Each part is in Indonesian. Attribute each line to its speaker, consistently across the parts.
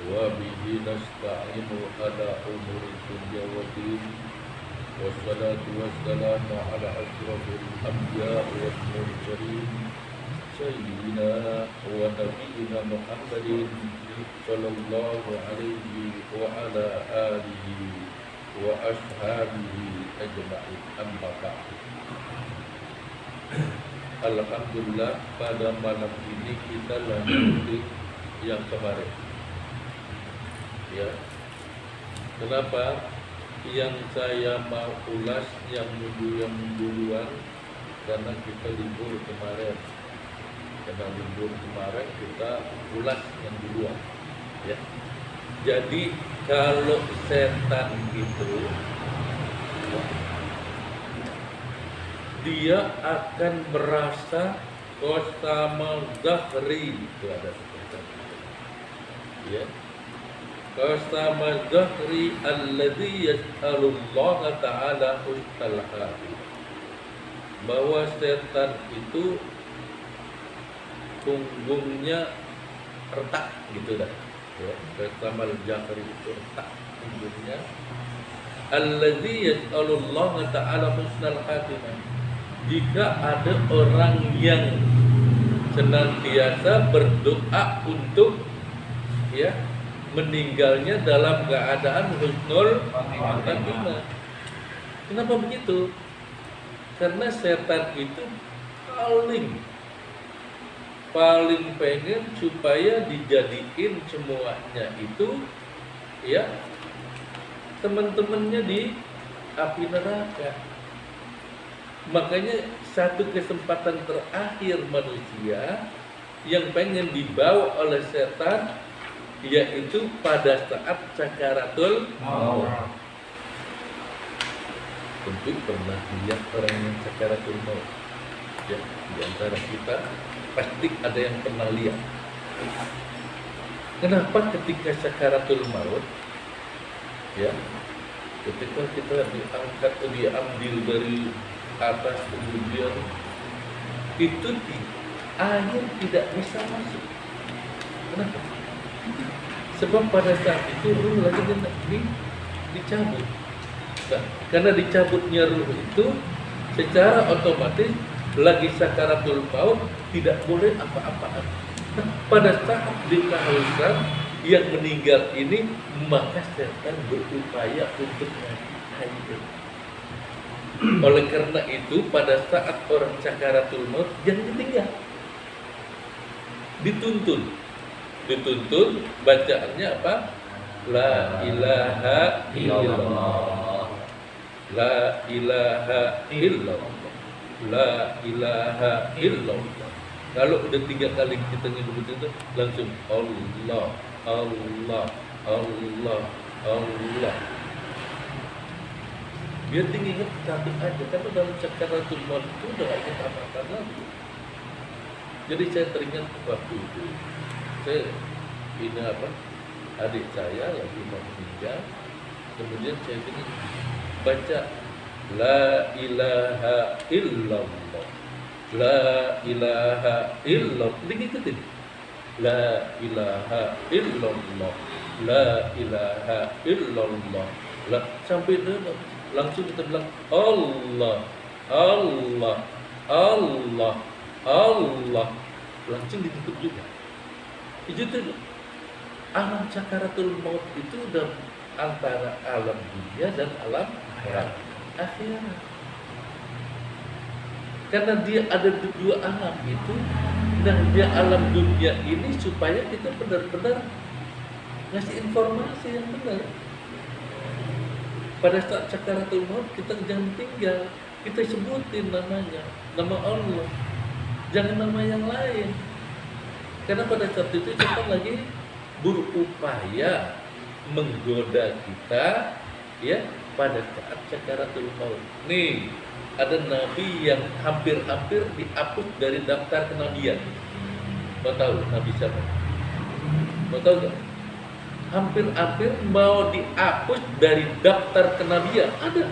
Speaker 1: وبه نستعين على أمور الدنيا والدين والصلاة والسلام على أشرف الأنبياء والمرسلين سيدنا ونبينا محمد صلى الله عليه وعلى آله وأصحابه أجمعين. أما بعد. Alhamdulillah, pada malam ini kita lanjutin yang kemarin. Ya, kenapa? Yang saya mau ulas yang duluan karena kita libur kemarin. Karena libur kemarin kita ulas yang duluan. Ya, jadi kalau setan itu dia akan merasa qasamal zahri, itu ada setan. Ya, qasamal zahri alladzi yas'alullah ta'ala husnal hati, bahwa setan itu punggungnya retak gitu dah. Ya, qasamal zahri itu retak punggungnya, alladzi yas'alullah ta'ala husnal khatimah. Jika ada orang yang senantiasa berdoa untuk meninggalnya dalam keadaan husnul khatimah. Kenapa begitu? Karena setan itu paling pengen supaya dijadiin semuanya itu teman-temannya di api neraka. Makanya satu kesempatan terakhir manusia yang pengen dibawa oleh setan yaitu pada saat sakaratul maut. Tentu pernah lihat orang yang sakaratul maut. Ya, di antara kita pasti ada yang pernah lihat. Kenapa ketika sakaratul maut, ya, ketika kita diangkat, diambil dari atas kemudian itu air tidak bisa masuk. Kenapa? Sebab pada saat itu ruh lagi dicabut. Nah, karena dicabutnya ruh itu secara otomatis lagi sakaratul maut tidak boleh apa-apaan. Nah, pada saat dikahulkan yang meninggal ini, maka setan berupaya untuk menghancurkan. Oleh karena itu pada saat orang sakaratul maut jangan ditinggal, dituntun bacaannya apa? La ilaha illallah, la ilaha illallah, la ilaha illallah. Kalau udah 3 kali kita nyebut itu langsung Allah, Allah, Allah, Allah. Biar ingat satu aja, karena dalam sakaratul maut itu udah gak ingat apa-apa lagi. Jadi saya teringat waktu itu, adik saya lagi mau meninggal, kemudian saya ingin baca La ilaha illallah, La ilaha illallah, diikutin La ilaha illallah, La ilaha illallah, sampai dulu. Langsung kita bilang Allah, Allah, Allah, Allah. Langsung ditutup juga. Itu alam sakaratul maut itu udah antara alam dunia dan alam akhirat. Karena dia ada dua alam itu, dan dia alam dunia ini supaya kita benar-benar ngasih informasi yang benar. Pada saat sakaratul maut kita jangan tinggal, kita sebutin namanya, nama Allah, jangan nama yang lain. Karena pada saat itu kita lagi berupaya menggoda kita, ya, pada saat sakaratul maut. Nih, ada nabi yang hampir-hampir dihapus dari daftar kenabian. Mau tahu nabi siapa? Mau tahu nggak? Hampir-hampir mau dihapus dari daftar kenabian. Ada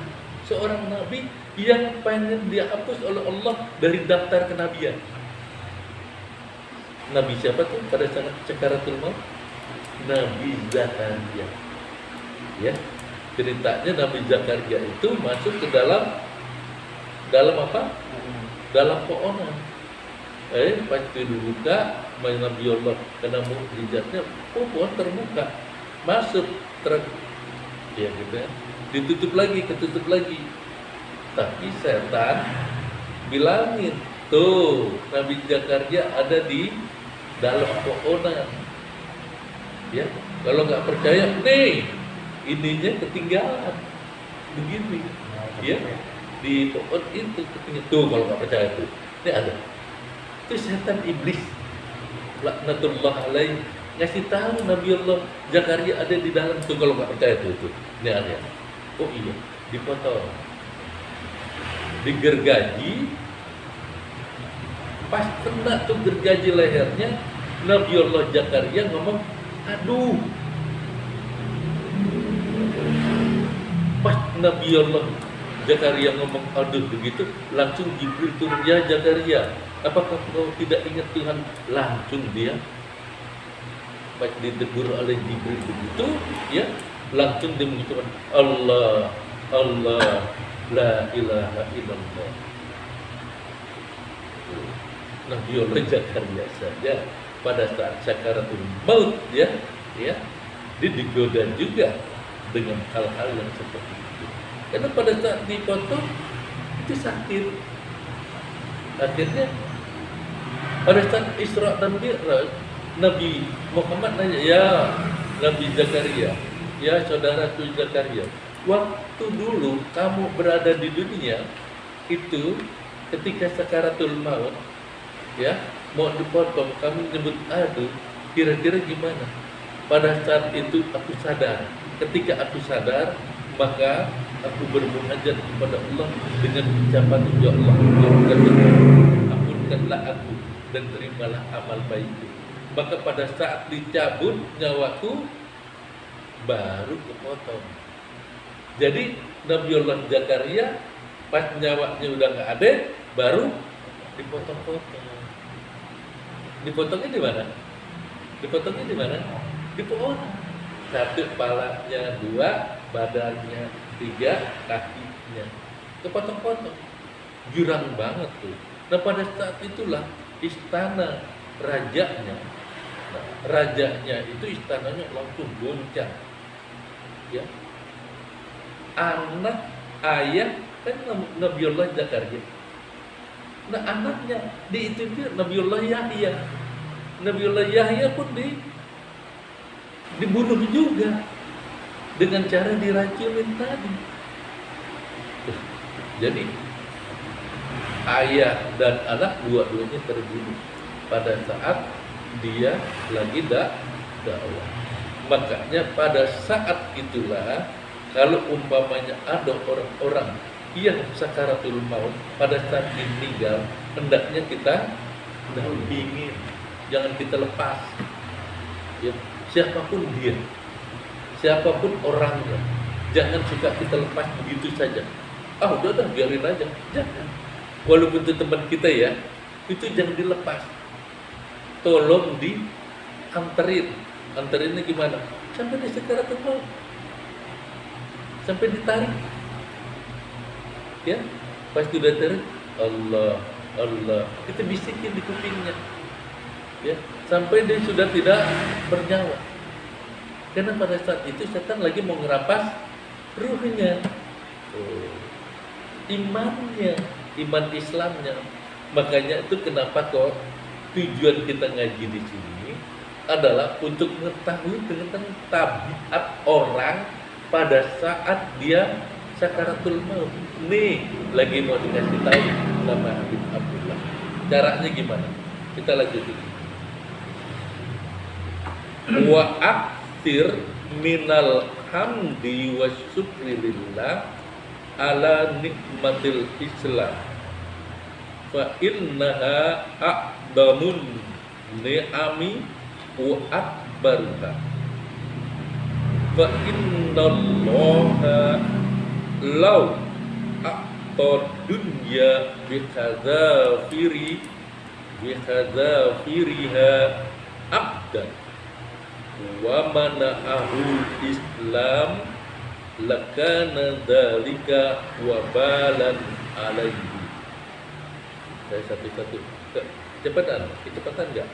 Speaker 1: seorang nabi yang pengen dihapus oleh Allah dari daftar kenabian. Nabi siapa tuh pada saat sakaratul maut? Nabi Zakaria. Ya, ceritanya Nabi Zakaria itu masuk ke dalam apa? Dalam pohon. Pas itu dibuka, Nabi Allah karena mukjizatnya, pohon terbuka, masuk ya gitu ya. Ditutup lagi, ketutup lagi. Tapi setan bilangin, tuh Nabi Zakaria ada di dalam pohonan. Ya, kalau nggak percaya, nih ininya ketinggalan begini, ya di pohon itu ketinggalan. Tuh kalau nggak percaya tuh, ini ada. Itu setan iblis, laknatullah alaih, ngasih tahu Nabi Allah Zakaria ada di dalam. Tuh kalau nggak percaya tuh, ini ada. Oh iya, dipotong, digergaji, pas kena tuh gergaji lehernya, Nabi Allah Zakaria ngomong, aduh. Pas Nabi Allah Zakaria ngomong aduh begitu, langsung Jibril turun, ya Zakaria, apakah kau tidak ingat Tuhan? Langsung dia pas ditegur oleh Jibril begitu, ya langsung dia mengucapkan Allah, Allah, la ilaha illallah. Nabi Allah Zakaria saja pada saat sakaratul maut, ya dia digoda juga dengan hal-hal yang seperti itu. Karena pada saat dipotong itu sakit. Akhirnya pada saat Isra dan Mi'raj, Nabi Muhammad nanya, ya Nabi Zakaria, ya saudaraku Zakaria, waktu dulu kamu berada di dunia itu ketika sakaratul maut, ya mau dipotong, kamu nyebut aduh, kira-kira gimana? Pada saat itu aku sadar. Ketika aku sadar, maka aku bermunajat kepada Allah dengan ucapan, ya Allah, ampunkanlah aku dan terimalah amal baikku. Maka pada saat dicabut nyawaku, baru kepotong. Jadi Nabi Allah Zakaria pas nyawanya udah nggak ada, baru dipotong-potong. Dipotongnya di mana? Dipotongnya di mana? Di pohon. Satu kepalanya, dua badannya, tiga kakinya, kepotong-potong, jurang banget tuh. Nah pada saat itulah istana rajanya, nah, rajanya itu istananya langsung goncang, ya. Anak ayah kan Nabiullah Zakaria. Nah anaknya diizinkan Nabiullah Yahya. Nabiullah Yahya pun dibunuh juga dengan cara diracunin tadi. Jadi ayah dan anak dua-duanya terbunuh pada saat dia lagi dakwah. Makanya pada saat itulah kalau umpamanya ada orang-orang yang sakaratul maut pada saat meninggal, hendaknya kita dampingin, jangan kita lepas. Ya, siapapun dia, siapapun orangnya, jangan suka kita lepas begitu saja. Udah biarin aja, jangan. Walaupun itu teman kita ya, itu jangan dilepas. Tolong dianterin. Anterinnya gimana? Sampai di sakaratul maut, sampai ditarik. Ya, pas sudah tarik, Allah, Allah, kita bisikin di kupingnya. Ya, sampai dia sudah tidak bernyawa. Karena pada saat itu setan lagi mau ngerampas ruhnya, imannya, iman Islamnya. Makanya itu kenapa kok tujuan kita ngaji di sini adalah untuk mengetahui tentang tabiat orang pada saat dia sakaratul maut. Nih lagi mau dikasih tahu sama Habib Abdullah. Caranya gimana? Kita lanjutin. Wa aktir minal hamdi wa syukri lillah ala nikmatil Islam fa innaha a'damun ni'ami wa akbaruha fa innallaha law a'ta dunya bihadzafiriha abdan wa mana'ahul Islam lakana dzalika wabalan alaihi. Saya satu-satu. Kecepatan enggak?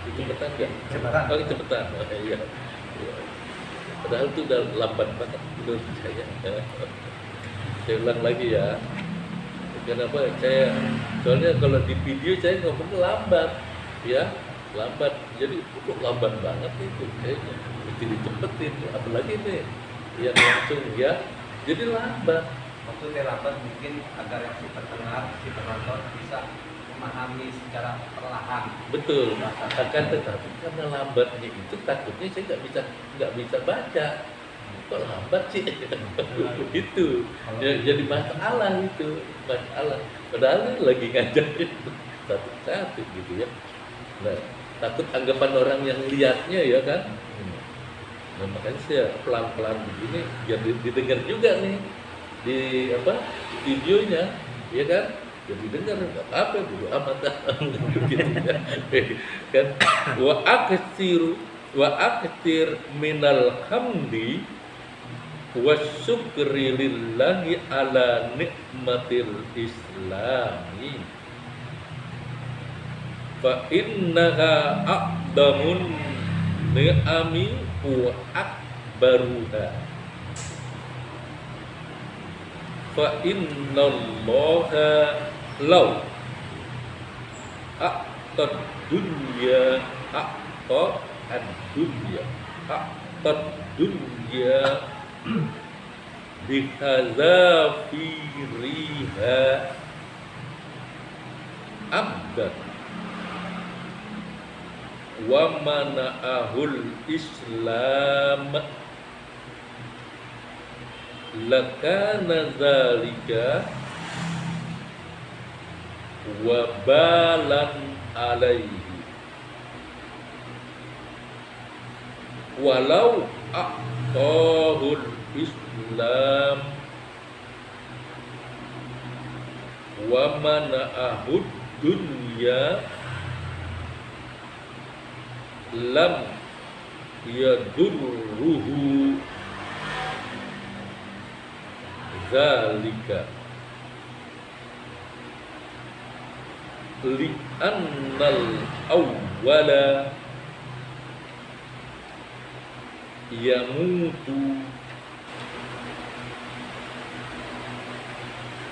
Speaker 1: Kecepatan. Oh, kecepatan. Oh, iya. Iya. Padahal itu udah lambat banget menurut saya. Saya ulang lagi ya. Kenapa soalnya kalau di video saya ngomongnya lambat, ya lambat. Jadi kok lambat banget itu kayaknya. Mesti dicepetin, apalagi nih yang langsung ya. Jadi lambat.
Speaker 2: Maksudnya lambat mungkin agar yang si pendengar, si penonton bisa memahami secara perlahan.
Speaker 1: Betul. Akan tetapi karena lambatnya itu takutnya saya nggak bisa baca. Kok lambat sih? Itu ya, jadi masalah itu, masalah. Padahal ini lagi ngajarin satu-satu gitu ya. Nah, takut anggapan orang yang lihatnya ya kan. Nah, makanya saya pelan-pelan begini biar didengar juga nih di videonya, ya kan? Jadi dengar nggak apa dulu amat gitu ya. Kan wa aktsir minal hamdi wa syukri lillahi ala nikmatil islami fa innaha aqdamun ni'ami wa akbaruha fa innallaha law aqtad dunya aqtad ad-dunya aqtad dunya bihazafiriha abdan wa mana'ahul Islam lakana zalika wabalan alaihi walau aqtahul Islam wa mana'ahud dunya lam yadurruhu zalika li'annal awwala yamutu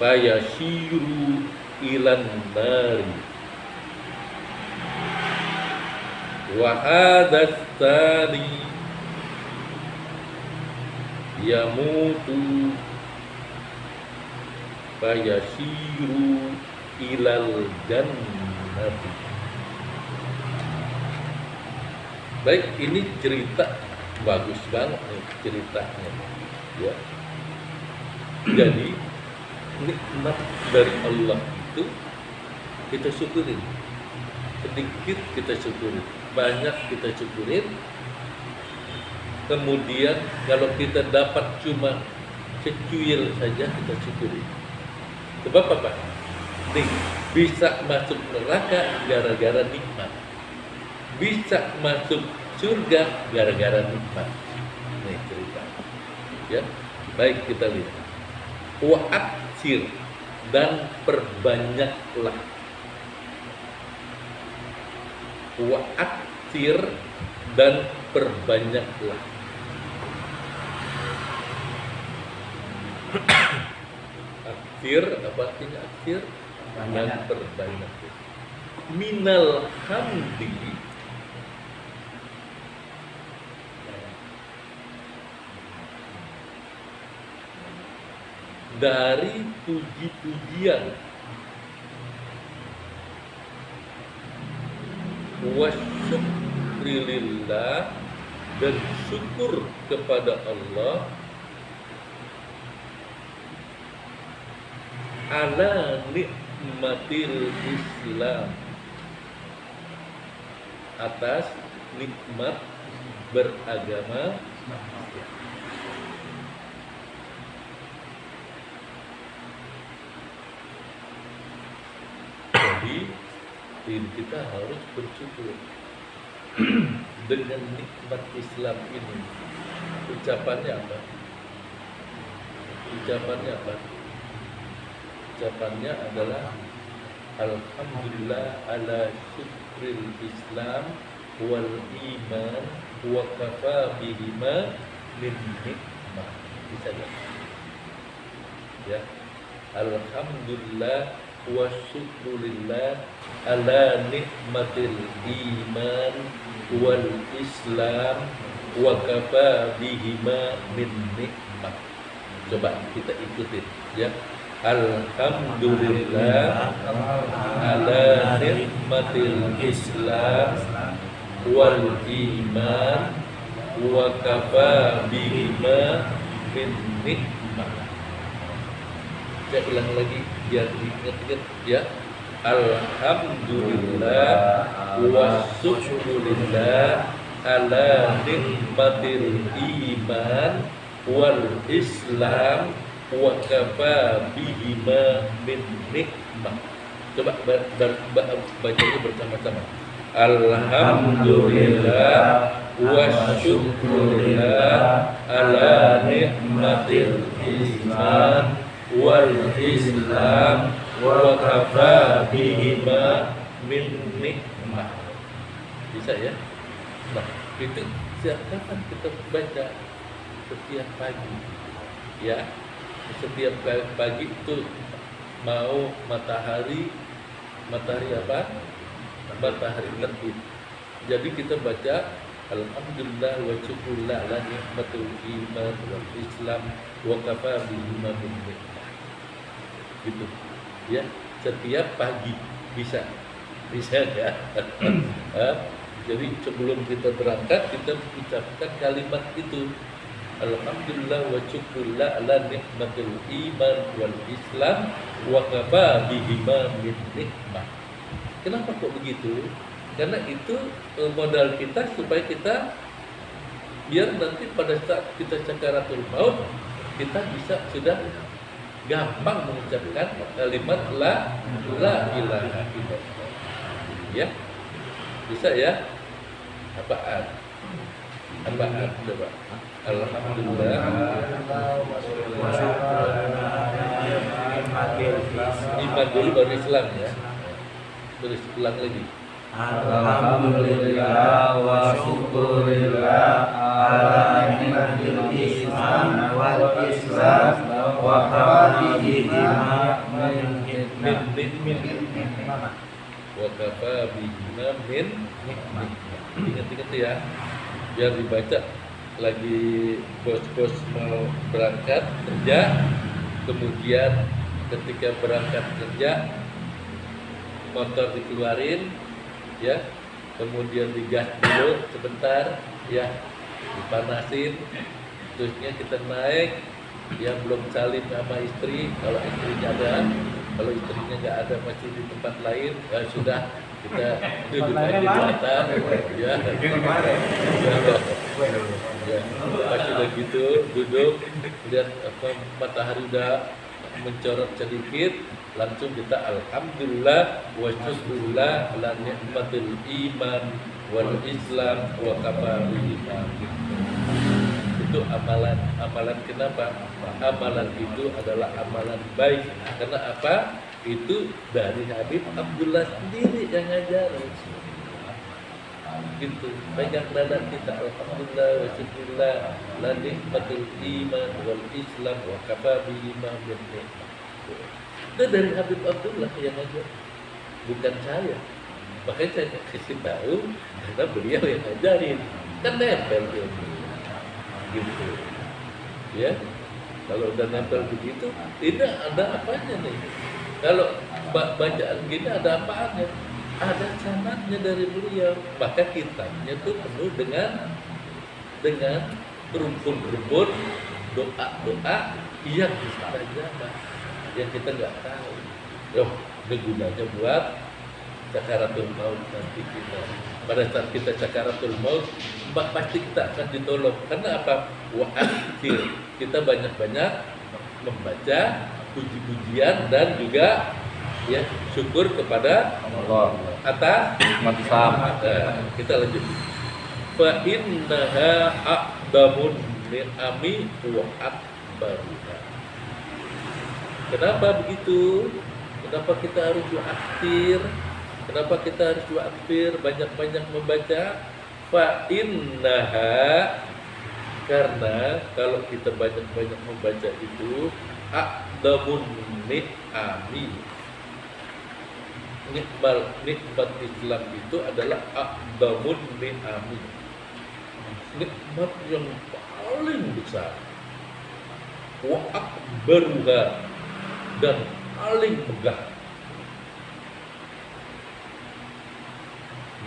Speaker 1: fayashiru ilan nari wa hadas tani yamutu fayashiru ilal jannati. Baik, ini cerita bagus banget nih ceritanya ya. Jadi nikmat dari Allah itu kita syukurin, sedikit kita syukurin, banyak kita syukurin. Kemudian kalau kita dapat cuma secuil saja kita syukurin. Sebab apa? Nih, bisa masuk neraka gara-gara nikmat, bisa masuk surga gara-gara nikmat. Nih cerita ya. Baik, kita lihat. Wa aksir, dan perbanyaklah. Wa aksir, dan perbanyaklah. Aksir, apa artinya aksir? Dan perbanyak. Minal hamdi, dari puji-pujian, wa syukrilillah, dan syukur kepada Allah, ala nikmatil Islam, atas nikmat beragama. Jadi diri kita harus bersyukur. dengan nikmat Islam ini. Ucapannya apa? Ucapannya adalah alhamdulillah ala syukril Islam wal iman wa kafa bihima min nikmah. Bisa ya? Alhamdulillah wa syukrulillah ala nikmatil iman wal Islam wa kafa bihima min nikmah. Coba kita ikutin ya. Alhamdulillah ala nikmatil Islam wal iman wa kafa bihima min nikmah. Saya ulang lagi biar diingat-ingat ya. Alhamdulillah wa syukrulillah ala nikmatil iman wal Islam wa kafa bihima min nikmah. Coba bacanya bersama-sama. Alhamdulillah wa syukrulillah ala nikmatil iman wal Islam wa kafa bihima min nikmah. Bisa ya? Nah, itu kapan kita baca? Setiap pagi ya, setiap pagi itu mau matahari apa? Matahari terbit. Jadi kita baca alhamdulillah wa syukrulillah ala nikmatul iman wal Islam wa kafa bihima min nikmah. Gitu ya, setiap pagi bisa ya. Jadi sebelum kita berangkat kita ucapkan kalimat itu. Alhamdulillah wa syukrulillah ala nikmatil iman wal Islam wa kafa bihima min nikmah. Kenapa kok begitu? Karena itu modal kita supaya kita biar nanti pada saat kita sakaratul maut kita bisa sudah gampang mengucapkan kalimat la ilaha illallah. Ya. Bisa ya? Apaan coba? Alhamdulillah iman dulu baru Islam ya. Terus ulang lagi.
Speaker 3: Alhamdulillah wa syukurillah ala nikmatil iman wal Islam wa kafa bihima min nikmah.
Speaker 1: Wa kafa bihima min nikmah. Ingat-ingat ya, biar dibaca lagi bos-bos mau berangkat kerja, kemudian ketika berangkat kerja motor dikeluarin ya, kemudian digas dulu sebentar ya, dipanasin, terusnya kita naik ya, belum salim sama istri, kalau istrinya ada, kalau istrinya nggak ada masih di tempat lain ya sudah, kita duduk aja di atas ya. Ya, pas sudah gitu duduk, lihat apa matahari udah mencorot sedikit, langsung kita alhamdulillah wa syukrulillah ala nikmatil iman wal Islam wa kafa bihima. Itu amalan kenapa? Amalan itu adalah amalan baik. Karena apa? Itu dari Habib Abdullah sendiri yang ngajarin. Gitu. Pegang dada kita alhamdulillah wa syukrulillah la nikmatul iman wal Islam wa kafa bihima min nikmah. Itu dari Habib Abdullah yang ngajar, bukan saya. Makanya saya kasih tahu karena beliau yang ngajarin. Kan nempel dia. Gitu. Ya. Kalau udah nempel begitu, tidak ada apanya nih. Kalau bacaan gini ada apanya? Ada sanadnya dari beliau. Maka kitabnya tuh penuh dengan berumpun-berumpun doa-doa yang mustajabah yang kita nggak tahu. Loh, gunanya buat sakaratul maut nanti kita. Pada saat kita sakaratul maut, pasti kita akan ditolong. Karena apa? Wa'akhir. Kita banyak-banyak membaca puji-pujian dan juga ya syukur kepada
Speaker 2: Allah
Speaker 1: atas
Speaker 2: nikmat Islam.
Speaker 1: kita lanjut. fa innaha aqdamun ni'ami wa akbaruha. Kenapa begitu? Kenapa kita harus waktir? Kenapa kita harus waktir? Banyak-banyak membaca. Fa innaha, karena kalau kita banyak-banyak membaca itu aqdamun ni'ami. Nikmat Islam itu adalah aqdamun ni'ami, nikmat yang paling besar, wa akbaruha, dan paling megah.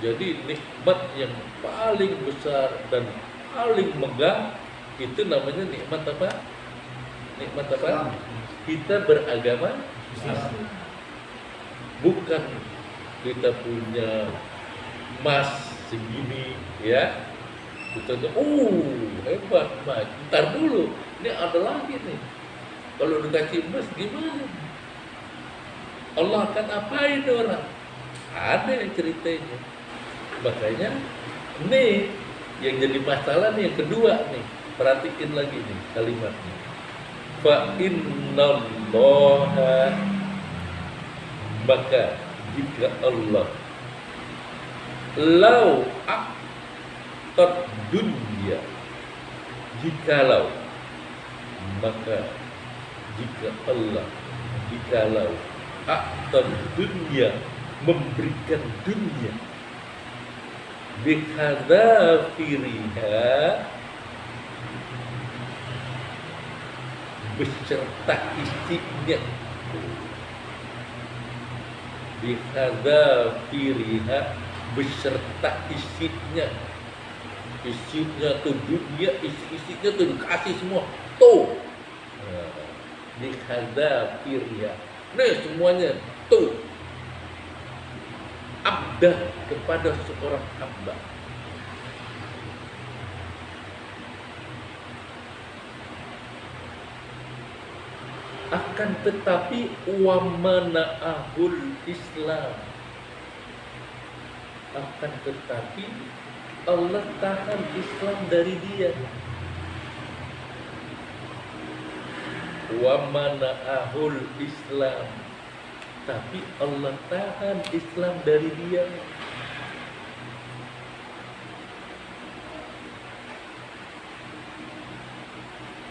Speaker 1: Jadi nikmat yang paling besar dan paling megah itu namanya nikmat apa? Nikmat apa? Kita beragama Islam. Bukan kita punya emas segini, ya. Kita hebat emas. Ntar dulu, ini ada lagi nih. Kalau dikasih emas gimana? Allah akan apain orang? Ada yang ceritanya. Makanya nih yang jadi masalah nih yang kedua nih. Perhatiin lagi nih kalimatnya. Fa innallaha, maka jika Allah lau aqtad dunya, jikalau, maka jikalau aqtad dunya, memberikan dunia, bihadzafiriha, beserta isinya, bihadzafiriha, beserta isinya. Isinya tuh dunia, isinya tuh dikasih semua tuh. Bihadzafiriha, nih semuanya tuh. Abdah, kepada seorang hamba. Akan tetapi wa mana'ahul Islam, akan tetapi Allah tahan Islam dari dia. Wa mana'ahul Islam, tapi Allah tahan Islam dari dia.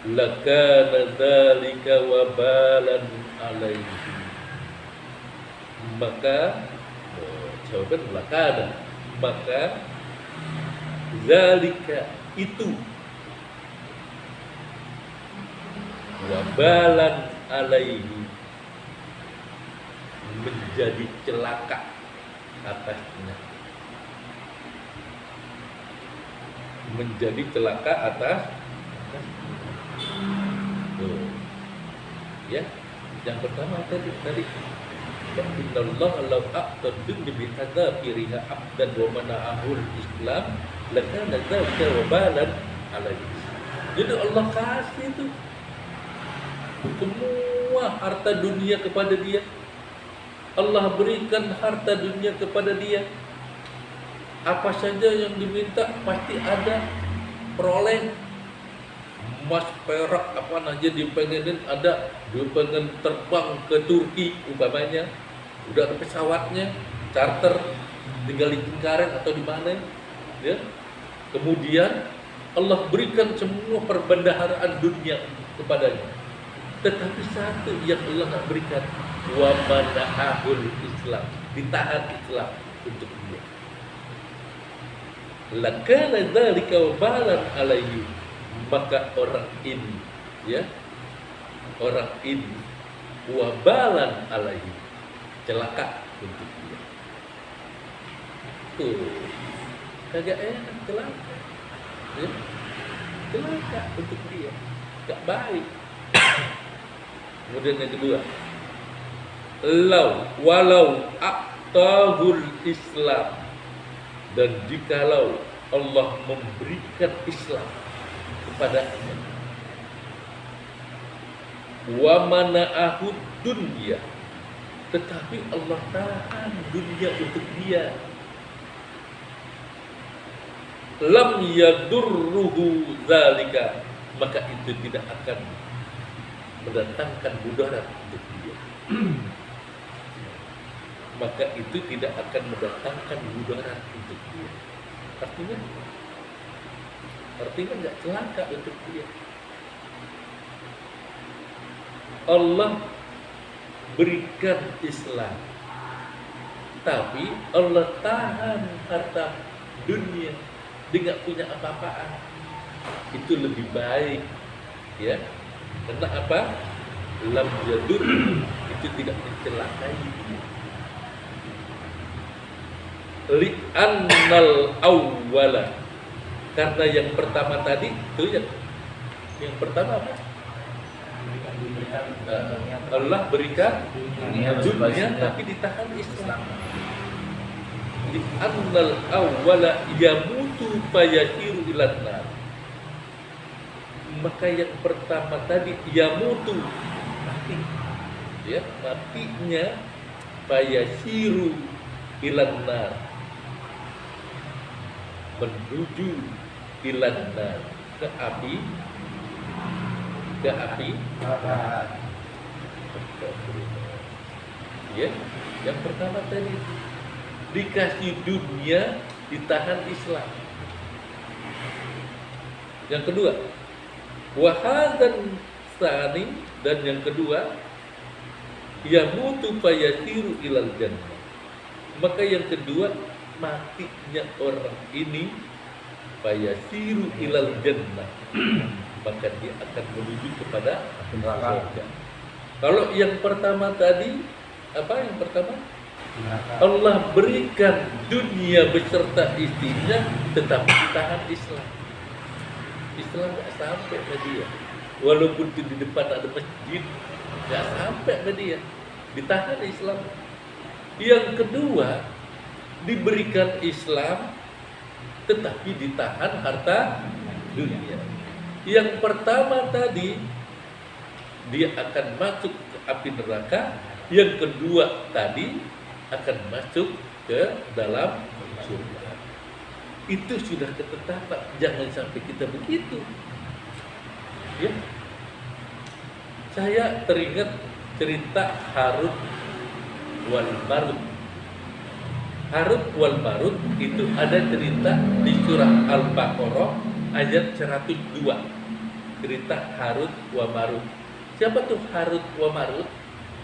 Speaker 1: Lakana dzalika wabalan alaihi, maka jawaban lakana, maka zalika itu, wabalan alaihi, menjadi celaka atasnya, menjadi celaka atas. Tuh. Ya, yang pertama tadi innallaha law aqtadun bi hadzafiriha abdan wa mana'ahul Islam lakana dzalika wabalan alaihi. Jadi Allah kasih itu semua harta dunia kepada dia. Allah berikan harta dunia kepada dia. Apa saja yang diminta pasti ada, peroleh. Emas, perak, apa aja dipengenin ada. Dia pengen terbang ke Turki umpamanya, udah ada pesawatnya, charter, tinggal di Cengkareng atau di mana, ya. Kemudian Allah berikan semua perbendaharaan dunia kepadanya. Tetapi satu yang Allah nggak berikan, wa mana'ahul Islam, ditahan Islam untuk dia. Lakana dzalika wabalan alaihi, maka orang ini, ya, orang ini wabalan alaihi, celaka untuk dia. Tuh, kagak enak, celaka, ya, celaka untuk dia, gak baik. Kemudian yang kedua, walau aqtahul Islam, dan jikalau Allah memberikan Islam kepadanya, wa mana'ahud dunya, tetapi Allah tahan dunia untuk dia. lam yadurruhu zalika, maka itu tidak akan mendatangkan mudarat untuk dia. Maka itu tidak akan mendatangkan mudarat untuk dia. Artinya nggak celaka untuk dia. Allah berikan Islam, tapi Allah tahan harta dunia, dia nggak punya apa-apaan. Itu lebih baik, ya. Karena apa? Lam yadur, itu tidak mencelakai dia. Li'annal awwala, karena yang pertama tadi itu yang pertama apa? Allah berikan dunia tapi ditahan Islam. Li'annal awwala yamutu fayahiru ilan nar, maka yang pertama tadi yamutu, mati, ya, matinya fayahiru ilan nar, menuju ilan nar, ke api. Ya, yang pertama tadi dikasih dunia, ditahan Islam. Yang kedua, wahadan tsani, dan yang kedua, yamutu fayasiru ilal jannah, maka yang kedua matinya orang ini fayasiru ilal jannah, maka dia akan menuju kepada surga. Kalau yang pertama tadi apa? Yang pertama Allah berikan dunia beserta isinya, tetapi ditahan Islam. Islam nggak sampai ke dia, walaupun di depan ada masjid, nggak sampai ke dia, ditahan Islam. Yang kedua diberikan Islam, tetapi ditahan harta dunia. Yang pertama tadi dia akan masuk ke api neraka, yang kedua tadi akan masuk ke dalam surga. Itu sudah ketetapan, jangan sampai kita begitu. Ya. Saya teringat cerita Harut wal Marut. Harut wal Marut itu ada cerita di surah Al-Baqarah ayat 102. Cerita Harut wa Marut. Siapa tuh Harut wa Marut?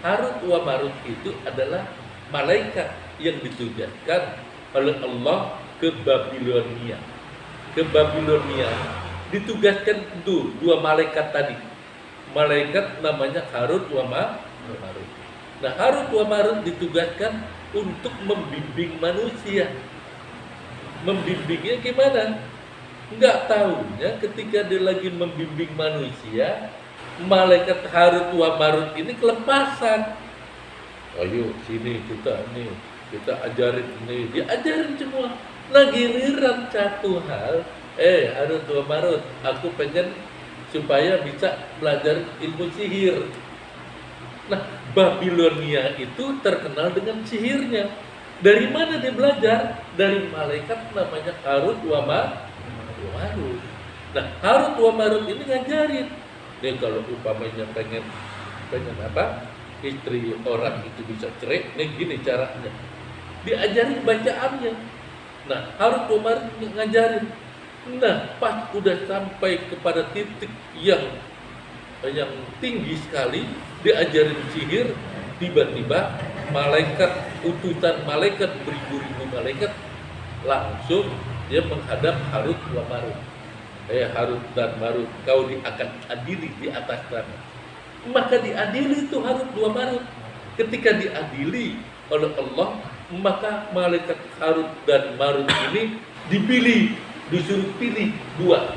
Speaker 1: Harut wa Marut itu adalah malaikat yang ditugaskan oleh Allah ke Babilonia. Ke Babilonia ditugaskan itu dua malaikat tadi. Malaikat namanya Harut wa Marut. Nah, Harut wa Marut ditugaskan untuk membimbing manusia. Membimbingnya gimana? Enggak tahunya ketika dia lagi membimbing manusia, malaikat Harut wa Marut ini kelepasan. Ayo sini kita ajarin ini, diajarin semua. Nah, giliran satu hal, Harut wa Marut, aku pengen supaya bisa belajar ilmu sihir. Nah, Babilonia itu terkenal dengan sihirnya. Dari mana dia belajar? Dari malaikat namanya Harut wa Marut. Nah, Harut wa Marut ini ngajarin. Dia kalau umpamanya pengen apa? Istri orang itu bisa cerai, nih gini caranya. Diajarin bacaannya. Nah, Harut wa Marut ngajarin. Nah, pas udah sampai kepada titik yang tinggi sekali, diajarin sihir, tiba-tiba malaikat, utusan malaikat, beribu-ribu malaikat langsung dia menghadap Harut wa Marut. Harut dan Marut, kau akan adili di atas sana. Maka diadili itu Harut wa Marut. Ketika diadili oleh Allah, maka malaikat Harut dan Marut ini disuruh pilih dua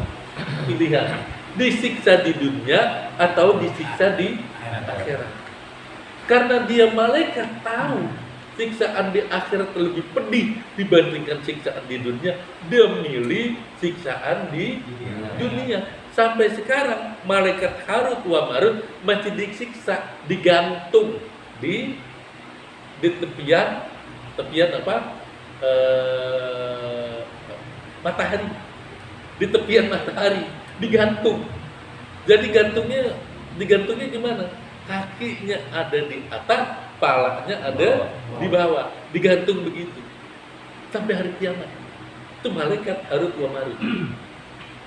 Speaker 1: pilihan, disiksa di dunia atau disiksa di akhirat. Karena dia malaikat tahu siksaan di akhirat lebih pedih dibandingkan siksaan di dunia, dia milih siksaan di dunia. Sampai sekarang malaikat Harut wa Marut masih disiksa, digantung di tepian apa? Matahari. di tepian matahari, digantung. Jadi digantungnya gimana? Kakinya ada di atas, palanya ada di bawah, digantung begitu sampai hari kiamat. Itu malaikat Harut wa Marut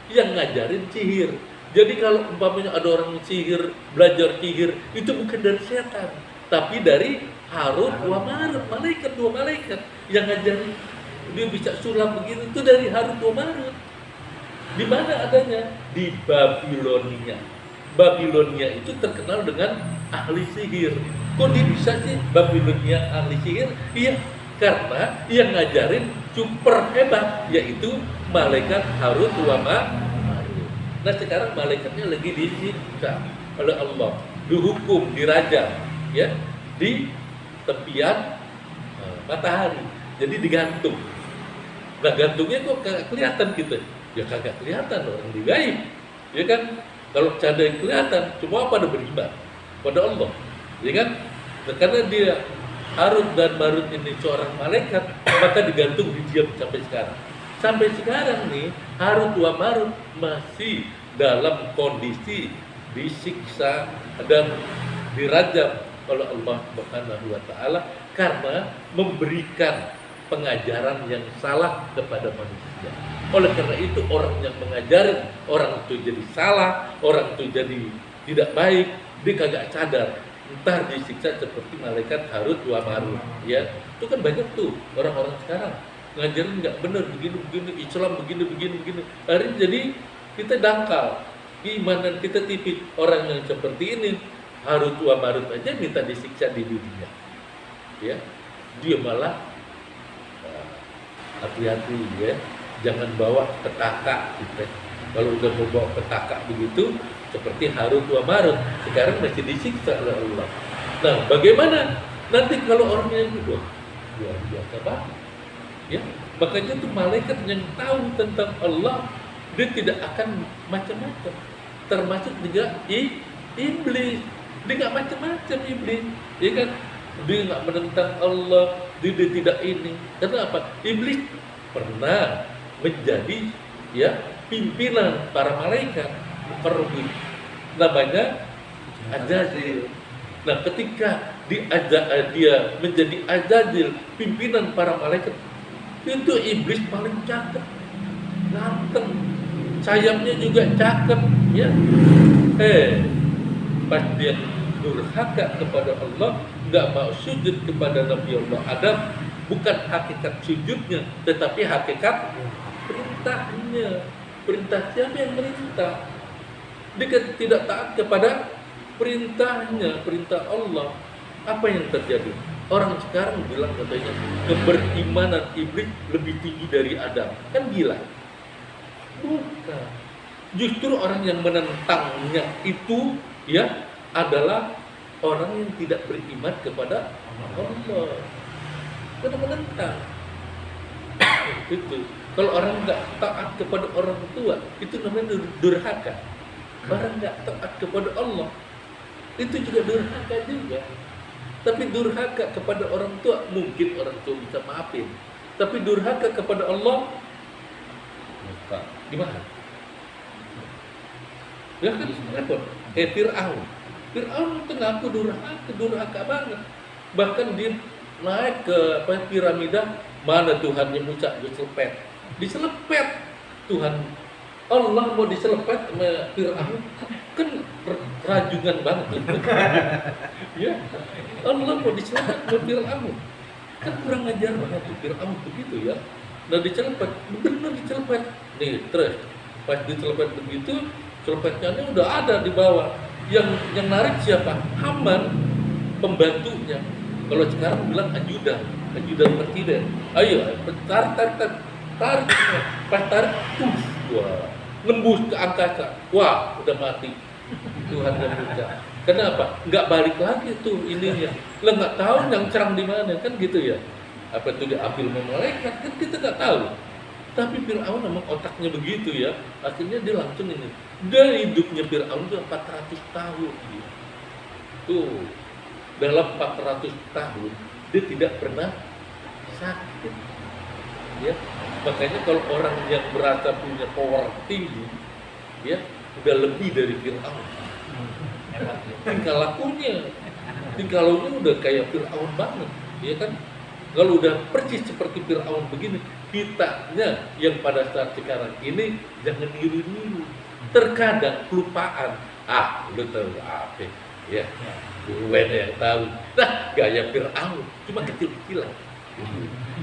Speaker 1: yang ngajarin sihir. Jadi kalau umpamanya ada orang sihir, belajar sihir, itu bukan dari setan, tapi dari Harut wa Marut, malaikat, dua malaikat yang ngajarin. Dia bisa sulap begini, itu dari Harut wa Marut. Di mana adanya? Di Babilonia. Babilonia itu terkenal dengan ahli sihir. Kok dia bisa sih Babilonia ahli sihir? Iya, karena yang ngajarin super hebat, yaitu malaikat Harut wa Marut. Nah sekarang malaikatnya lagi disiksa oleh Allah, dihukum, dirajam, ya, di tepian matahari. Jadi digantung. Nah gantungnya kok kagak kelihatan gitu? Ya kagak kelihatan, orang di gaib, ya kan? Kalau ada yang kelihatan, semua pada beriman pada Allah, ya kan? Nah, karena dia Harut dan Marut ini seorang malaikat, maka digantung didiam sampai sekarang. Sampai sekarang nih, Harut wa Marut masih dalam kondisi disiksa dan dirajam oleh Allah Subhanahu wa taala karena memberikan pengajaran yang salah kepada manusia. Oleh karena itu orang yang mengajarin orang itu jadi salah, orang itu jadi tidak baik, dia kagak sadar, entar disiksa seperti malaikat Harut wa Marut. Ya, itu kan banyak tuh orang-orang sekarang ngajarin nggak benar, begini, Islam begini. Hari ini jadi kita dangkal, keimanan kita tipis. Orang yang seperti ini Harut wa Marut aja minta disiksa di dunia, ya, dia malah hati-hati ya, jangan bawa petaka gitu. Kalau udah mau bawa petaka begitu, seperti Harut wa Marut, sekarang masih disiksa oleh Allah. Nah, bagaimana nanti kalau orangnya itu luar biasa banget, ya? Makanya tuh malaikat yang tahu tentang Allah, dia tidak akan macam-macam. Termasuk juga iblis, dia nggak macam-macam iblis, ya kan? Dia nggak menentang Allah, dia tidak ini. Karena apa? Iblis pernah menjadi ya pimpinan para malaikat, mukarrabin, namanya Azazil. Nah, ketika dia menjadi Azazil, pimpinan para malaikat, itu iblis paling cakep, ganteng, sayapnya juga cakep, ya. Pas dia durhaka kepada Allah, nggak mau sujud kepada Nabi Allah Adam, bukan hakikat sujudnya, tetapi hakikat perintahnya. Perintah siapa yang merintah? Dia tidak taat kepada perintahnya, perintah Allah. Apa yang terjadi? Orang sekarang bilang katanya keberimanan iblis lebih tinggi dari Adam. Kan gila? Bukan. Justru orang yang menentangnya itu ya adalah orang yang tidak beriman kepada Allah. Karena menentang. Itu. Kalau orang nggak taat kepada orang tua, itu namanya durhaka. Orang nggak taat kepada Allah, itu juga durhaka juga. Tapi durhaka kepada orang tua, mungkin orang tua bisa maafin. Tapi durhaka kepada Allah, gimana? Ya kan repot. Fir'aun itu ngaku durhaka banget. Bahkan dia naik ke piramida, mana Tuhannya Musa, diselepet Tuhan Allah mau diselepet sama Fir'aun, kan rajungan banget. Ya, Allah mau diselepet sama Fir'aun, kan kurang ajar banget tuh Fir'aun begitu ya. Nah dicelepet, benar dicelepet. Nih terus pas dicelepet begitu, celepetnya udah ada di bawah. Yang narik siapa? Haman, pembantunya. Kalau sekarang bilang ajudan presiden. Ayo, tarik. Pas tarik, wah, nembus ke angkasa. Wah, udah mati. Tuhan dan Musa. Kenapa? Nggak balik lagi tuh ininya. Lah nggak tahu yang serang di mana, kan gitu ya. Apa itu diambil sama malaikat, kan kita nggak tahu. Tapi Fir'aun memang otaknya begitu ya. Akhirnya dia langsung ini. Dan hidupnya Fir'aun itu 400 tahun. Tuh, dalam 400 tahun dia tidak pernah sakit. Ya, Makanya kalau orang yang merasa punya power tinggi, ya udah lebih dari Fir'aun. Tingkah lakunya udah kayak Fir'aun banget, ya kan? Kalau udah persis seperti Fir'aun begini, kitanya yang pada saat sekarang ini jangan niru-niru. Terkadang kelupaan, lu tahu apa? Ya, gue yang tahu. Nah, gaya Fir'aun cuma kecil-kecilan.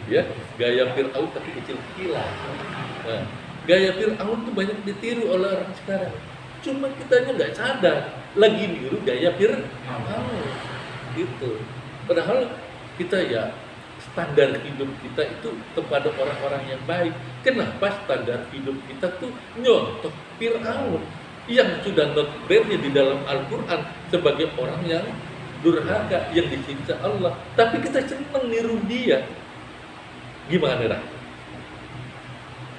Speaker 1: Ya, gaya Fir'aun tapi kecil-kecilan. Nah, gaya Fir'aun tuh banyak ditiru oleh orang sekarang. Cuma kitanya nggak sadar lagi niru gaya Fir'aun. Gitu. Padahal kita ya standar hidup kita itu kepada orang-orang yang baik. Kenapa standar hidup kita tuh nyontoh Fir'aun yang sudah notabene di dalam Al-Quran sebagai orang yang durhaka, yang disiksa Allah, tapi kita senang niru dia. Gimana dah?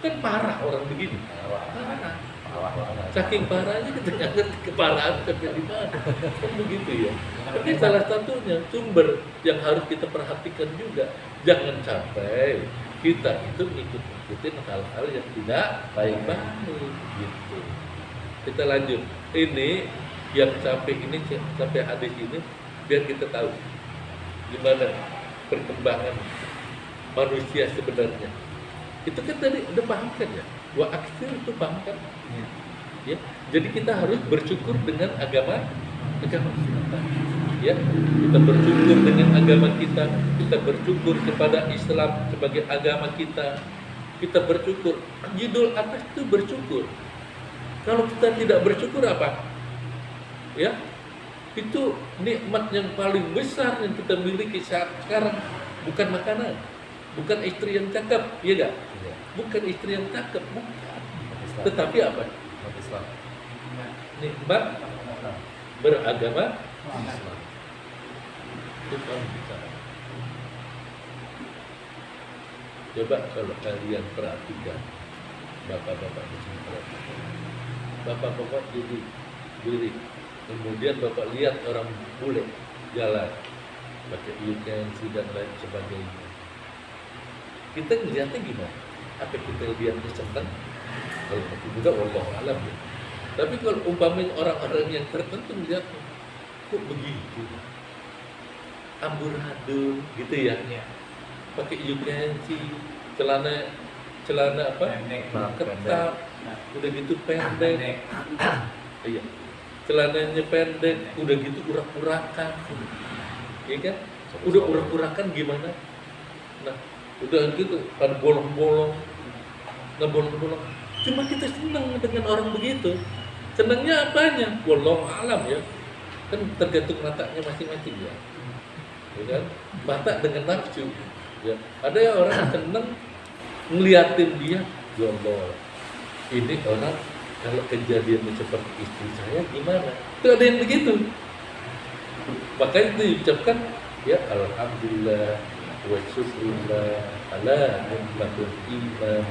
Speaker 1: Kan parah orang begini. Parah. Saking parahnya kita nggak ngerti keparahan sampai di mana. Kan begitu ya. Tapi salah satunya sumber yang harus kita perhatikan juga, jangan sampai kita itu ngikut-ngikutin hal-hal yang tidak baik banget gitu. Kita lanjut. Ini yang sampai hadis ini biar kita tahu gimana perkembangan manusia sebenarnya. Itu kan tadi udah paham kan ya? Wa aksir itu paham kan? Ya. Jadi kita harus bersyukur dengan agama kita. Ya, kita bersyukur dengan agama kita bersyukur kepada Islam sebagai agama kita. Kita bersyukur. Judul atas itu bersyukur. Kalau kita tidak bersyukur apa? Ya, itu nikmat yang paling besar yang kita miliki saat sekarang. Bukan makanan, bukan istri yang cakep, iya gak? Bukan istri yang cakep, bukan. Tetapi apa? Nikmat beragama Islam. Itu kalau bicara. Coba kalau kalian perhatikan, bapak-bapak di sini perhatikan. Bapak-bapak duduk diri, kemudian bapak lihat orang bule jalan pakai utensi dan lain sebagainya. Kita ngeliatnya gimana? Apa kita lihatnya senang? Kalau itu juga wallahu alam ya. Tapi kalau umpamanya orang-orang yang tertentu melihatnya kok begitu, amburadul gitu ya, pakai utensi, celana apa? Ketat, udah gitu pendek. Iya. Celananya pendek, udah gitu urak-urakan. Iya kan? Udah urak-urakan gimana? Nah, udah gitu kan bolong-bolong. Nah, bolong-bolong. Cuma kita senang dengan orang begitu. Senangnya apanya? Wallahu alam ya. Kan tergantung matanya masing-masing ya. Ya kan? Mata dengan nafsu. Ya. Ada yang orang senang ngeliatin dia, ya Allah. Ini orang kalau kejadiannya seperti istri saya gimana? Itu ada yang begitu. Makanya itu diucapkan ya alhamdulillah wa syukrulillah ala nikmatul iman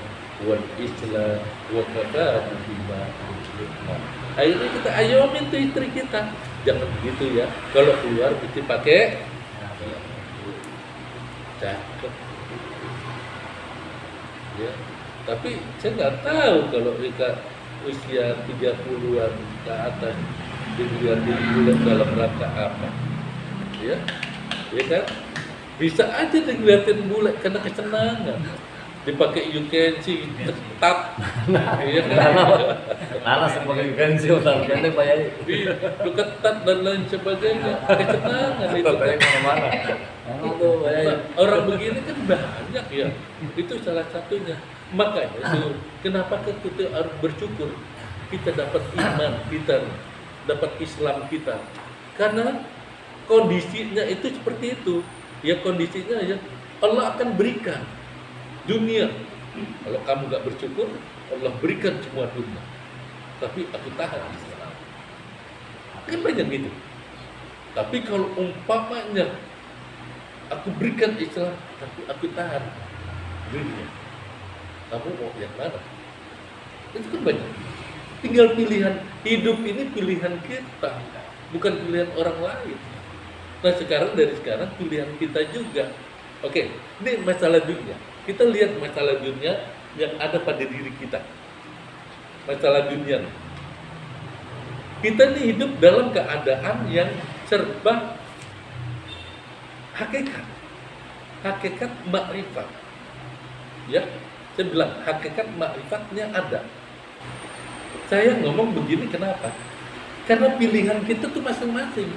Speaker 1: wal islam wa kafa bima muslimah. Akhirnya kita ayomin tuh istri kita. Jangan begitu ya. Kalau keluar mesti pakai cakep. Ya. Tapi saya nggak tahu kalau mereka usia 30-an ke atas dilihatin bulan dalam rangka apa, ya kan? Bisa aja dilihatin bulan karena kesenangan, dipakai utensi ketat, ya kan?
Speaker 3: Nana sebagai utensi utar pendek pak Yai.
Speaker 1: Itu ketat dan lain sebagainya, kesenangan itu.
Speaker 3: Kemana-mana.
Speaker 1: Nah, orang begini kan banyak ya, itu salah satunya. Makanya itu kenapa kita harus bersyukur kita dapat iman kita, dapat Islam kita, karena kondisinya itu seperti itu ya. Kondisinya ya Allah akan berikan dunia. Kalau kamu gak bersyukur, Allah berikan semua dunia, tapi aku tahan Islam kan banyak gitu. Tapi kalau umpamanya aku berikan Islam tapi aku tahan dunia, kamu mau yang mana? Itu kan banyak. Tinggal pilihan. Hidup ini pilihan kita, bukan pilihan orang lain. Nah dari sekarang pilihan kita juga. Oke, ini masalah dunia. Kita lihat masalah dunia yang ada pada diri kita. Masalah dunia. Kita ini hidup dalam keadaan yang serba hakikat. Hakikat makrifat. Ya, saya bilang hakikat makrifatnya ada. Saya ngomong begini kenapa? Karena pilihan kita tuh masing-masing.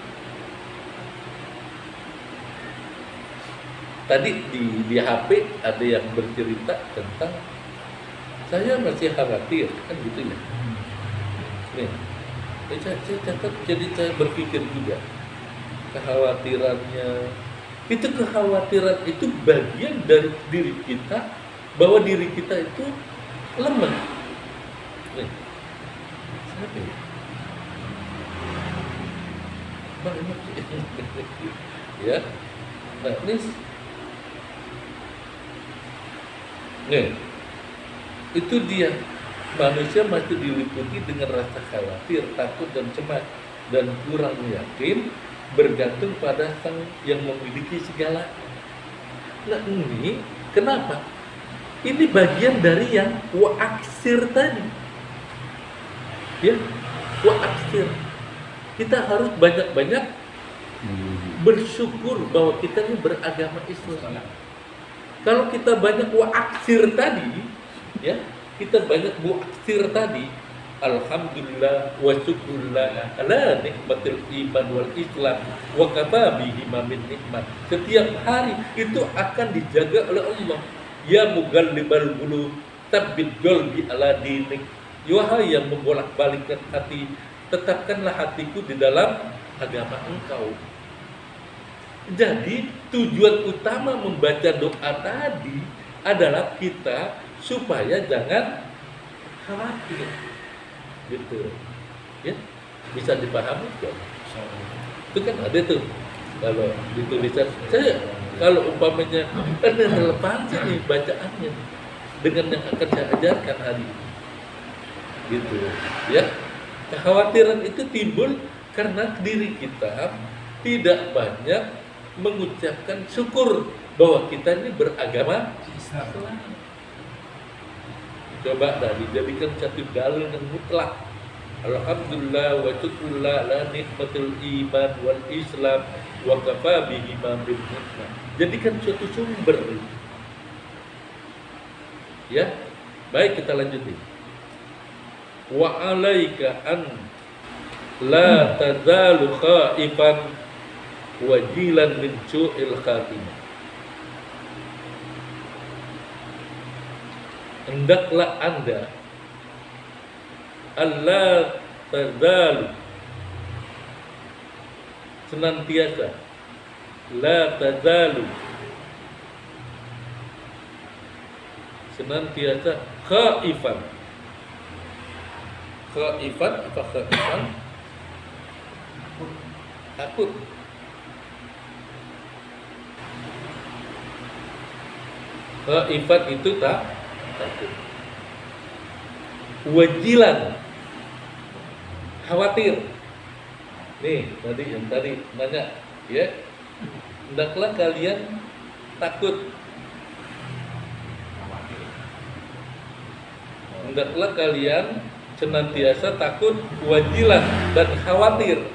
Speaker 1: Tadi di HP ada yang bercerita tentang saya masih khawatir, kan gitu ya. Nih, saya catat, jadi saya berpikir juga kekhawatirannya. Itu kekhawatiran itu bagian dari diri kita, bahwa diri kita itu lemah. Nih, siapa ya? Bang, ya. Nah, nih, itu dia, manusia masih diliputi dengan rasa khawatir, takut dan cemas, dan kurang yakin, bergantung pada sang yang memiliki segala. Nah ini kenapa? Ini bagian dari yang wa'aksir tadi, ya, wa'aksir. Kita harus banyak-banyak bersyukur bahwa kita ini beragama Islam. Kalau kita banyak wa'aksir tadi, ya, kita banyak wa'aksir tadi, alhamdulillah wa syukurullah ala nikmatil iman wal islam wa kafa bihi min nikmat. Setiap hari itu akan dijaga oleh Allah. Ya mugallibal qulub, tsabbit qalbi ala dinik. Wahai yang membolak-balikkan hati, tetapkanlah hatiku di dalam agama Engkau. Jadi tujuan utama membaca doa tadi adalah kita supaya jangan khawatir, gitu, ya, bisa dipahami kan? Itu kan ada tuh kalau di tulisan saya, kalau umpamanya kan relevansi nih bacaannya dengan yang akan saya ajarkan hari ini, gitu, ya. Kekhawatiran itu timbul karena diri kita tidak banyak mengucapkan syukur bahwa kita ini beragama Islam. Coba dari jadikan satu dalil yang mutlak. Alhamdulillah wa syukurullah la nikmatul iman wal islam wa kafa bihi min nikmat. Jadikan suatu sumber. Ya. Baik, kita lanjutin. Wa alaika an la tazalu khaifan wajilan min su'il khatimah. Hendaklah Anda Allah tazalu, senantiasa, la tazalu, senantiasa khaifan. Khaifan apa khaifan? Takut. Khaifan itu takut. Wajilan, khawatir. Nih, tadi yang tadi nanya, ya. Hendaklah kalian takut. Hendaklah kalian senantiasa takut, wajilan dan khawatir.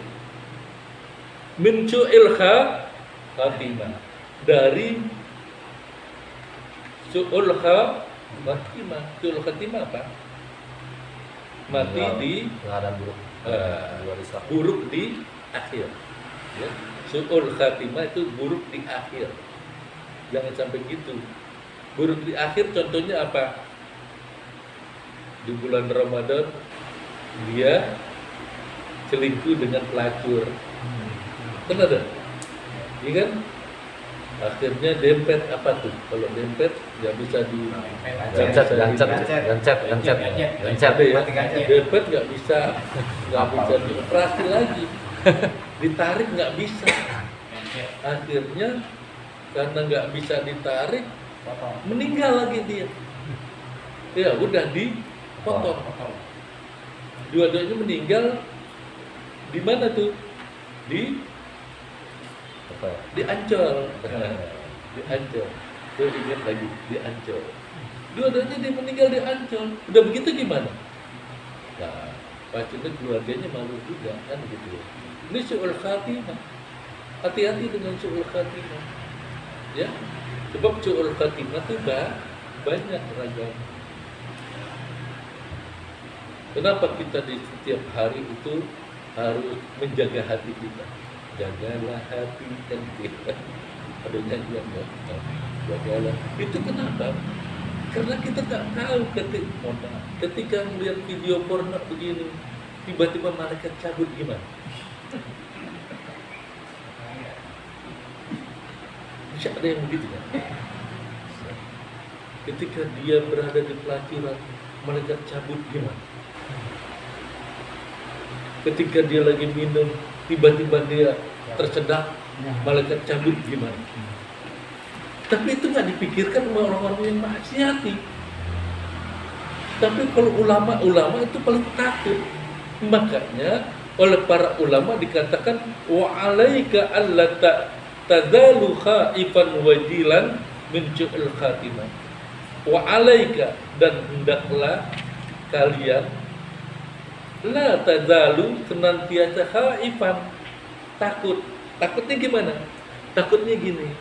Speaker 1: Min su'il khatimah, dari su'ul khatimah. Su'ul khatimah apa? Mati di
Speaker 3: keadaan buruk.
Speaker 1: Buruk di akhir, ya. Su'ul khatimah itu buruk di akhir. Jangan sampai gitu. Buruk di akhir contohnya apa? Di bulan Ramadan dia selingkuh dengan pelacur, kan ada, iya kan? Akhirnya dempet apa tuh? Kalau dempet nggak bisa di
Speaker 3: Gancet.
Speaker 1: Dempet nggak bisa dioperasi lagi, ditarik nggak bisa. Akhirnya karena nggak bisa ditarik, meninggal lagi dia. Ya udah dipotong. Dua-duanya meninggal di mana tuh? Di Ancol. Di Ancol. Tuh ingat lagi, di Ancol. Dua-duanya dia meninggal di Ancol. Udah begitu gimana? Nah, pastinya keluarganya malu juga kan gitu. Ini su'ul khatimah. Hati-hati dengan su'ul khatimah. Ya. Sebab su'ul khatimah itu banyak ragam. Kenapa kita di setiap hari itu harus menjaga hati kita? Jagalah hati dan kita. Ada nyanyian ya. Jagalah. Itu kenapa? Karena kita tak tahu ketika melihat video porno begini, tiba-tiba malaikat cabut gimana? Bisa ada yang begitu kan? Ketika dia berada di pelacuran, malaikat cabut gimana? Ketika dia lagi minum, tiba-tiba dia tersedak, malaikat cabut gimana? Tapi itu nggak dipikirkan sama orang-orang yang maksiati. Tapi kalau ulama itu paling takut. Makanya oleh para ulama dikatakan wa alaika alla tazalu khaifan wajilan min su'il khatimah. Wa alaika, dan hendaklah kalian la tazalu, senantiasa khaifan, takut. Takutnya gimana? Takutnya gini,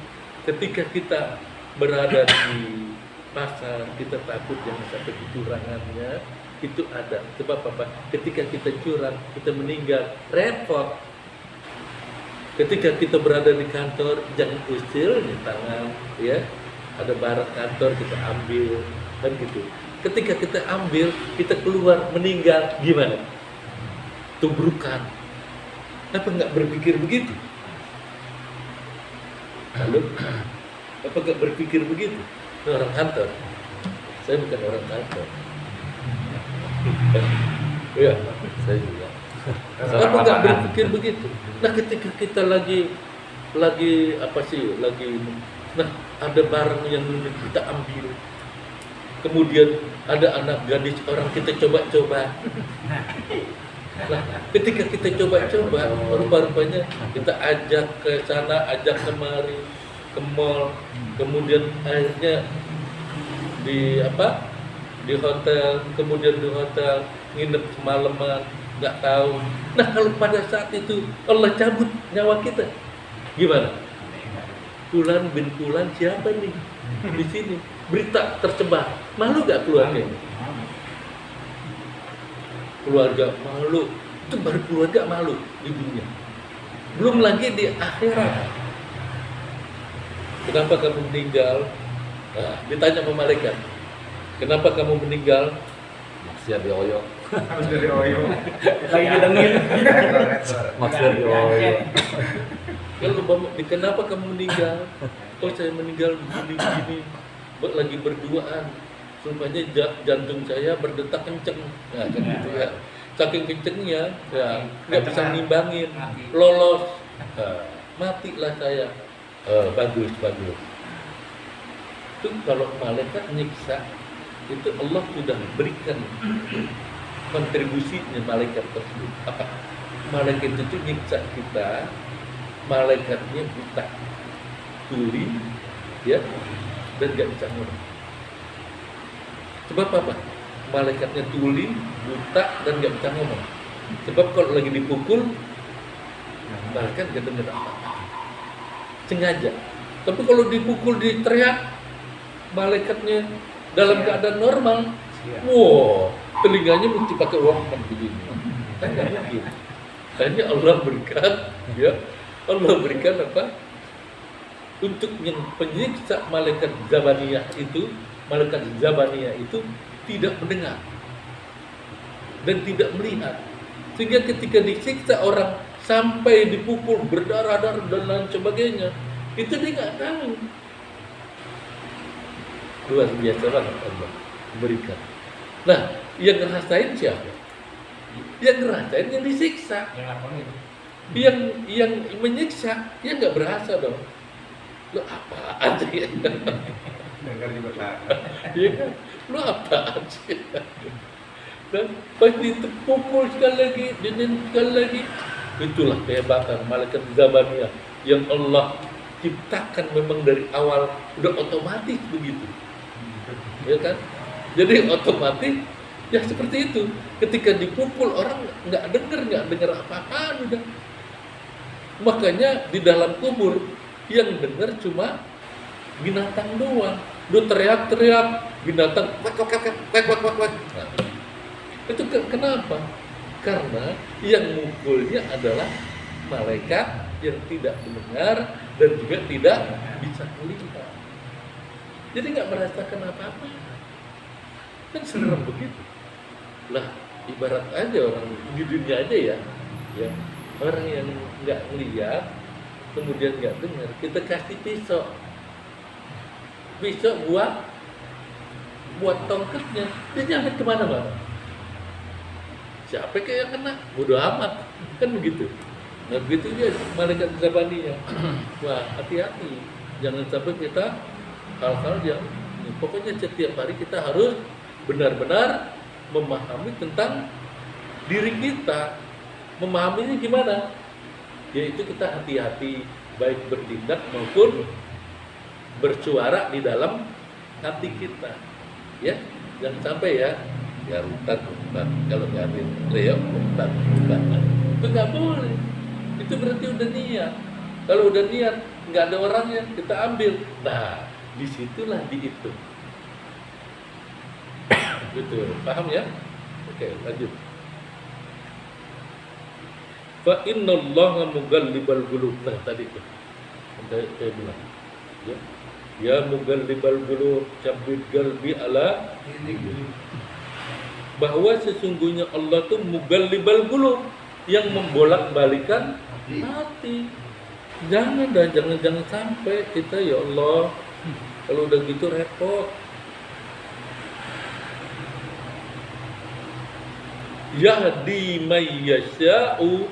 Speaker 1: ketika kita berada di pasar, kita takut jangan sampai kecurangannya itu ada. Sebab apa? Ketika kita curang, kita meninggal, repot. Ketika kita berada di kantor, jangan usil di tangan, ya. Ada barang kantor kita ambil, kan gitu. Ketika kita ambil, kita keluar meninggal, gimana? Tubrukan. Apa nggak berpikir begitu? Halo? Apa nggak berpikir begitu? Ini orang kantor. Saya bukan orang kantor. Iya, saya juga. Apa nggak berpikir begitu? Nah, ketika kita lagi nah ada barang yang kita ambil, kemudian ada anak gadis orang kita coba-coba. Nah, ketika kita coba-coba, rupa-rupanya kita ajak ke sana, ajak kemari, ke mall, kemudian akhirnya di hotel, kemudian di hotel nginep semalaman, nggak tahu. Nah, kalau pada saat itu Allah cabut nyawa kita, gimana? Fulan bin Fulan siapa nih di sini? Berita tersebar, malu nggak keluarga? Keluarga malu, itu baru keluarga malu di dunia. Belum lagi di akhirat. Kenapa kamu meninggal? Nah, ditanya sama malaikat. Kenapa kamu meninggal?
Speaker 3: Maksiat di oyo.
Speaker 2: Harus dari Oyo.
Speaker 4: Lagi gedengin.
Speaker 3: Maksiat di oyo.
Speaker 1: Kalau kenapa kamu meninggal? Oh, saya meninggal begini. Lagi berduaan. Rupanya jantung saya berdetak kenceng. Nah, kan gitu ya. Saking kencengnya, ya nggak bisa nimbangin. Lolos. Nah, matilah saya. Bagus. Itu kalau malaikat nyiksa, itu Allah sudah berikan kontribusinya malaikat tersebut. Apa? Malaikat itu nyiksa kita, malaikatnya buta, tuli, ya, dan nggak bisa ngomong. Sebab apa? Malaikatnya tuli, buta, dan nggak bisa ngomong. Sebab kalau lagi dipukul, malaikat nggak dengar apa-apa. Sengaja. Tapi kalau dipukul, diteriak, malaikatnya dalam keadaan normal, wow, telinganya mesti pakai walkman begini. Kan nggak mungkin. Hanya Allah berikan, ya, Allah berikan apa? Untuk yang penyiksa malaikat Zabaniyah itu tidak mendengar dan tidak melihat, sehingga ketika disiksa orang sampai dipukul berdarah-darah dan lain sebagainya, itu dia nggak tahu. Luar biasa banget Allah berikan. Nah, yang ngerasain siapa? Yang ngerasain yang disiksa. Yang menyiksa, dia nggak berasa dong. Lo apaan sih?
Speaker 2: Dengar juga lah.
Speaker 1: Iya kan? Lo apaan sih? Dan pasti terpukul sekali lagi, dinin sekali lagi. Itulah kehebatan malaikat Zabaniyah yang Allah ciptakan memang dari awal, udah otomatis begitu. ya kan? Jadi otomatis ya seperti itu. Ketika dipukul orang nggak dengar apa-apaan udah. Makanya di dalam kubur yang dengar cuma binatang doang. Dia teriak-teriak, binatang wek. Nah, itu kenapa? Karena yang mukulnya adalah malaikat yang tidak mendengar dan juga tidak bisa melihat. Jadi nggak merasakan apa-apa. Kan serem begitu. Lah, ibarat aja orang di dunia aja ya orang yang nggak melihat, kemudian nggak dengar, kita kasih pisau buat tongkatnya, dia nyampe kemana-mana. Siapa kayak yang kena? Bodoh amat, kan begitu. Nah begitu dia malaikat Zabaniyah. Wah, hati-hati, jangan sampai kita hal-hal yang pokoknya setiap hari kita harus benar-benar memahami tentang diri kita. Memahaminya gimana? Yaitu kita hati-hati baik bertindak maupun bersuara di dalam hati kita. Ya, jangan sampai ya rutat. Kalau nggak ada reok, rutat. Itu nggak boleh. Itu berarti udah niat. Kalau udah niat, nggak ada orangnya, kita ambil. Nah, disitulah dihitung. Betul, paham ya? Oke, lanjut. Fa innallaha mugallibal qulub. Nah, tadi itu. Saya bilang. Ya mugallibal qulub, cabbid qalbi ala bahwa sesungguhnya Allah tuh mugallibal qulub, yang membolak-balikan hati. Jangan sampai kita ya Allah kalau udah gitu repot. Yahdi may yasha'u.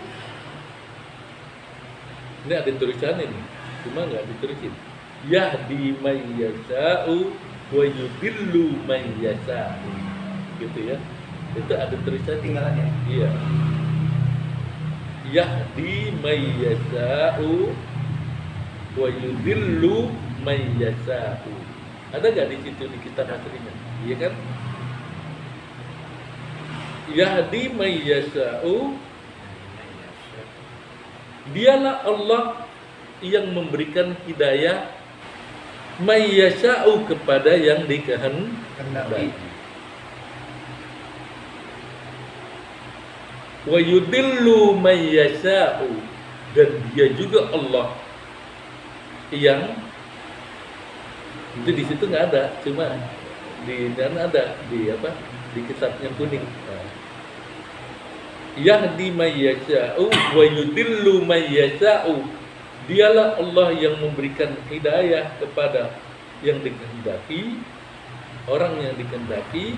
Speaker 1: Ini ada tulisan ini, cuma nggak ditulisin. Yahdi may yasha'u wa yudillu may yasha'u. Gitu ya. Itu ada tulisan
Speaker 2: tinggal aja.
Speaker 1: Iya. Yahdi may yasha'u wa yudillu may yasha'u. Ada nggak di situ di kitab aslinya? Iya kan? Yahdi may yasha'u, dialah Allah yang memberikan hidayah may yasha'u kepada yang dikehendaki. Wa yudillu may yasha'u, dan dia juga Allah yang itu di situ nggak ada, cuma di dan ada di apa di kitabnya kuning. Yahdi may yasha'u wa yudillu may yasha'u, dialah Allah yang memberikan hidayah kepada yang dikehendaki, orang yang dikehendaki,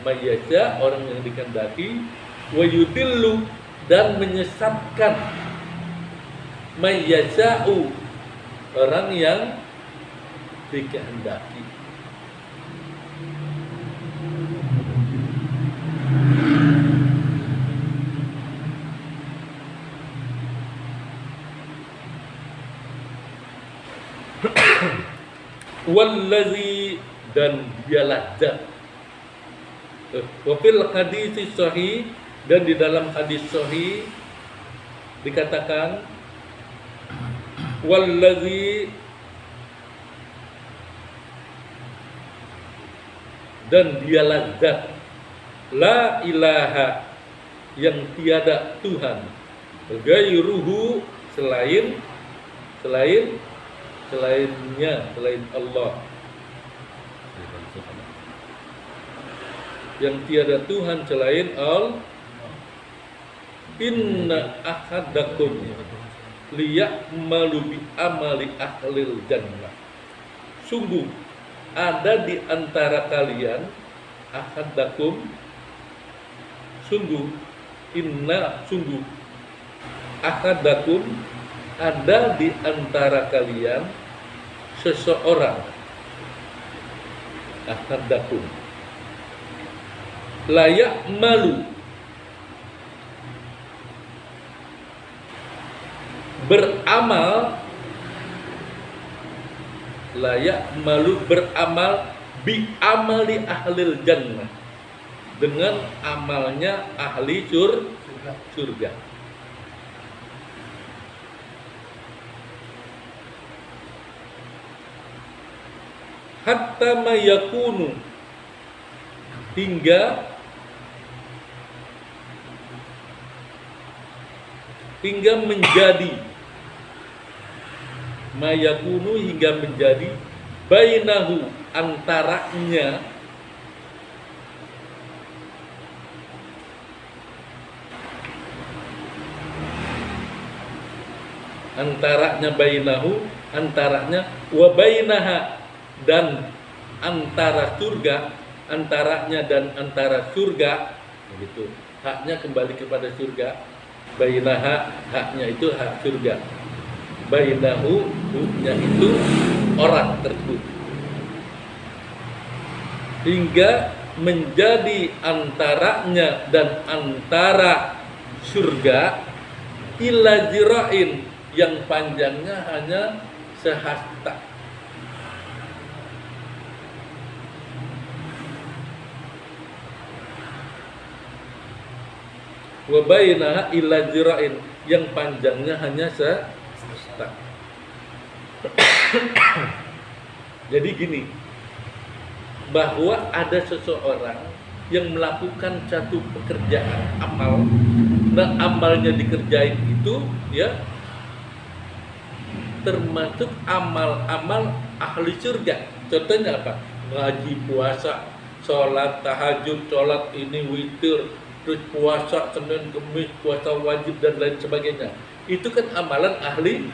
Speaker 1: may yasha', orang yang dikehendaki, wa yudillu, dan menyesatkan, may yasha'u, orang yang dikehendaki. Wallazi, dan dialah zat. Wa fil hadits sahih, dan di dalam hadis sahih dikatakan wallazi, dan dialah zat la ilaha, yang tiada Tuhan ghairuhu, selain Allah, yang tiada Tuhan selain Allah. Inna ahadakum liya'malu bi amali ahlil jannah, sungguh ada di antara kalian, ahadakum, sungguh ahadakum, ada di antara kalian seseorang, ahadakum, layak malu, beramal, layak malu beramal bi amali ahlil jannah, dengan amalnya ahli surga. Hatta mayakunu, hingga menjadi, mayakunu hingga menjadi, bainahu antaranya, bainahu, antaranya, wa bainaha, dan antara surga, antaranya dan antara surga, begitu. Haknya kembali kepada surga. Bainaha, haknya itu hak surga. Bainahu, huknya itu orang tersebut. Hingga menjadi antaranya dan antara surga, ila jira'in, yang panjangnya hanya sehasta. Wa bainaha ila jira'in, yang panjangnya hanya sehasta. Jadi gini, bahwa ada seseorang yang melakukan satu pekerjaan amal, dan amalnya dikerjain itu ya termasuk amal-amal ahli surga. Contohnya apa? Ngaji, puasa, sholat tahajud, sholat ini witir, terus puasa Senin Kemis, puasa wajib dan lain sebagainya. Itu kan amalan ahli